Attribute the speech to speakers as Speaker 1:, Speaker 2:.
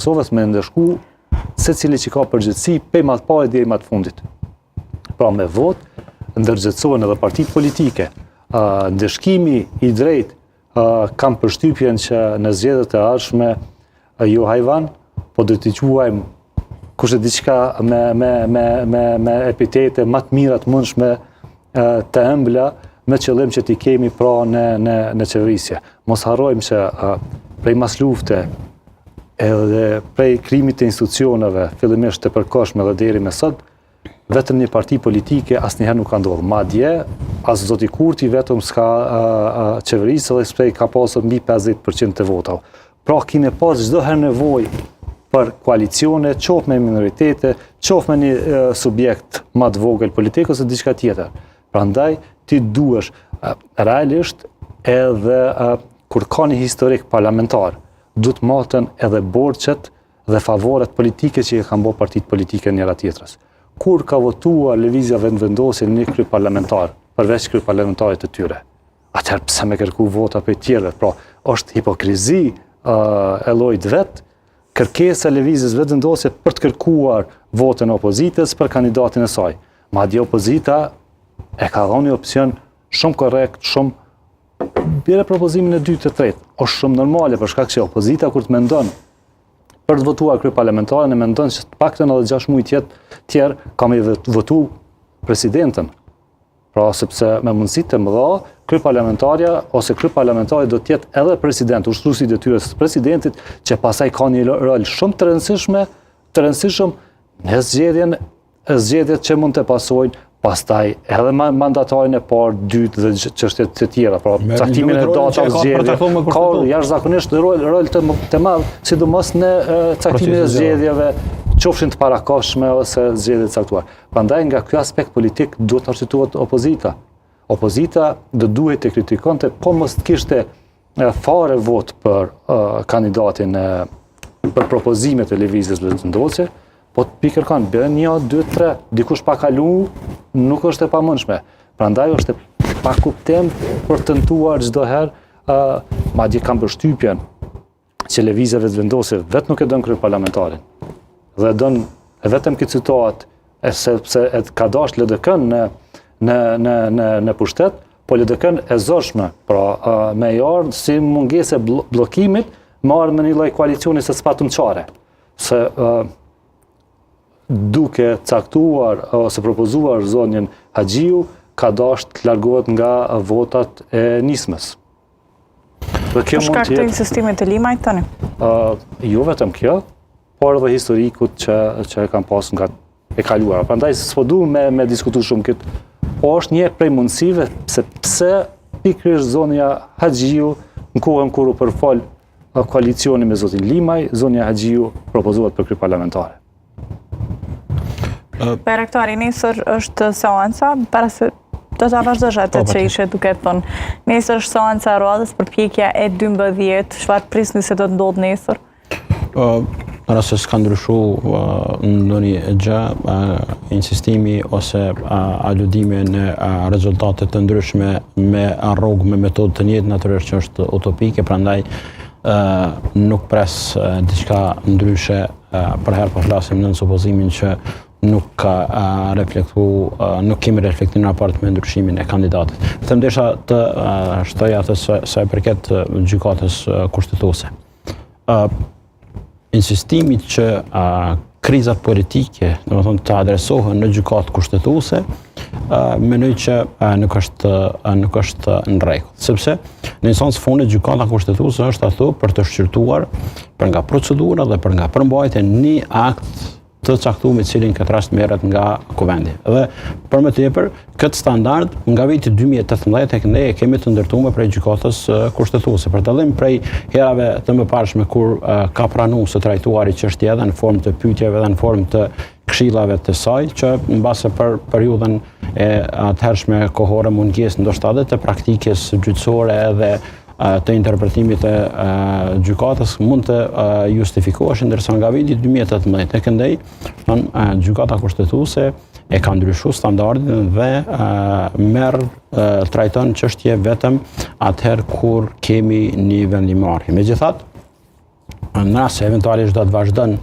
Speaker 1: Kosovës me ndëshku se cili që ka përgjithësi pej matë pare deri matë fundit. Pra me vot, ndërgjithsohen edhe partitë politike. Ndëshkimi i drejt kam përshtypjen që në zgjedhjet e ardhshme jo hajvan, po do t'i quajmë kushte diçka me epitete më të mira të mundshme të ëmbla, me qëllim që t'i kemi pra në qeverisje. Mos harrojmë që prej mas lufte edhe prej krimit të institucioneve, fillimisht të përkohshme dhe deri me sot, vetëm një parti politike asnjëherë nuk ka ndodhur. Madje as zoti Kurti vetëm s'ka qeverisë dhe s'prej ka pasur mbi 50% të votave. Pra kime pas çdo herë nevojë për koalicione, qoftë me minoritete, qoftë me një subjekt më të vogël politik ose diçka tjetër. Prandaj ti duhesh realisht edhe kur ka një historik parlamentar, duhet maten edhe borxhet dhe favoret politike që i kanë bërë partitë politike njëra tjetrës. Kur ka votuar lëvizja vendvendosje në një kryp parlamentar, përveç kryp parlamentarit të tyre, atëherë pse me kërku vota për tjerëve? Pra, është hipokrizi e llojit vet, kërkesa e lëvizjes vendvendosje për të kërkuar votën e opozitës për kandidatin e saj. Madje opozita e ka dhënë një opsion shumë korrekt, shumë bjerë propozimin e dytë të tretë. Është shumë normale për shkak që opozita kur të mendon për të votuar kryp parlamentare, e mendon që të paktën edhe 6 muaj tjerë ka me votu presidentën. Pra sepse me mundësitë të mëdha, kryp parlamentarja ose kryp parlamentari do të jetë edhe president, ushtruesi i detyrës së presidentit, që pastaj ka një rol shumë të rëndësishëm në zgjedhjet që mund të pasojnë pastaj edhe mandatarin e parë, dytë dhe çështjet të tjera, pra caktimin e datave zgjedhje, ka jashtëzakonisht rol të madh, sidomos në caktimin e zgjedhjeve, qofshin të parakohshme ose zgjedhje të caktuara. Prandaj nga ky aspekt politik duhet të arsyetohet opozita. Opozita do duhet të kritikonte, po mos të kishte fare vot për kandidatin për propozimet e lëvizjes vendvendosje, po të pikërkan, bën 1, 2, 3, dikush pa kalu, nuk është e pamundshme. Prandaj është pa kuptim për të tentuar çdo herë, madje kam përshtypjen që lëvizja vendvendosje vetë nuk e don kryp parlamentarin. Dhe don vetëm këtë citat, sepse ka dashur LDK-n në pushtet, po LDK-n e zorshme, pra me ardhur si mungesë bllokimit, me ardhur me një lloj koalicioni së spatumçare. Se duke caktuar ose propozuar zonjën Haxhiu, ka dashur të largohet nga votat e nismës.
Speaker 2: Për shkak të insistimit të Limajt tani?
Speaker 1: Jo vetëm kjo, por edhe historikut që e kanë pasur nga e kaluara. Prandaj s'po duam me diskutu shumë këtë. Po është një prej mundësive se pse pikërisht zonja Haxhiu në kohën kur u përfol koalicioni me zotin Limaj, zonja Haxhiu propozohet për kryp parlamentare.
Speaker 2: Rektori, nesër është seanca, para se do ta vazhdosh atë që ishe duke thënë. Nesër është seanca e radhës për pjekja e 12, çfarë prisni se do të ndodhë nesër?
Speaker 3: Para se s'ka ndryshu ndonjë gjë, insistimi ose aludime në rezultate të ndryshme me rrugë me metodë të njëjtë natyrisht që është utopike, prandaj nuk pres diçka ndryshe, për herë po flasim në supozimin që nuk ka nuk kemi reflektuar në raport me ndryshimin e kandidatit. Them desha të shtoj atë sa e përket gjykatës kushtetuese. Insistimi që krizat politike, domethënë të adresohen në gjykatë kushtetuese, mendoj që nuk është në rregull, sepse në instancë fundit gjykata kushtetuese është ato për të shqyrtuar për nga procedura dhe për nga përmbajtja një akt të caktuar me cilin këtë rast merret nga kuvendi. Dhe për më tepër, këtë standard nga viti 2018 tek ne e kemi të ndërtuar prej gjykatës kushtetuese. Për dallim prej herave të mëparshme kur ka pranuar së trajtuari çështja edhe në formë të pyetjeve dhe në formë të këshillave të saj, që mbase për periudhën e atëhershme kohore mungesë ndoshta edhe të praktikës gjyqësore edhe të interpretimit të gjykatës mund të justifikohesh, ndërsa nga viti 2018 tek ndej, gjykata kushtetuese e ka ndryshuar standardin dhe trajton çështje vetëm atëherë kur kemi një vendimarrje. Megjithatë, Në rast se eventualisht do të vazhdon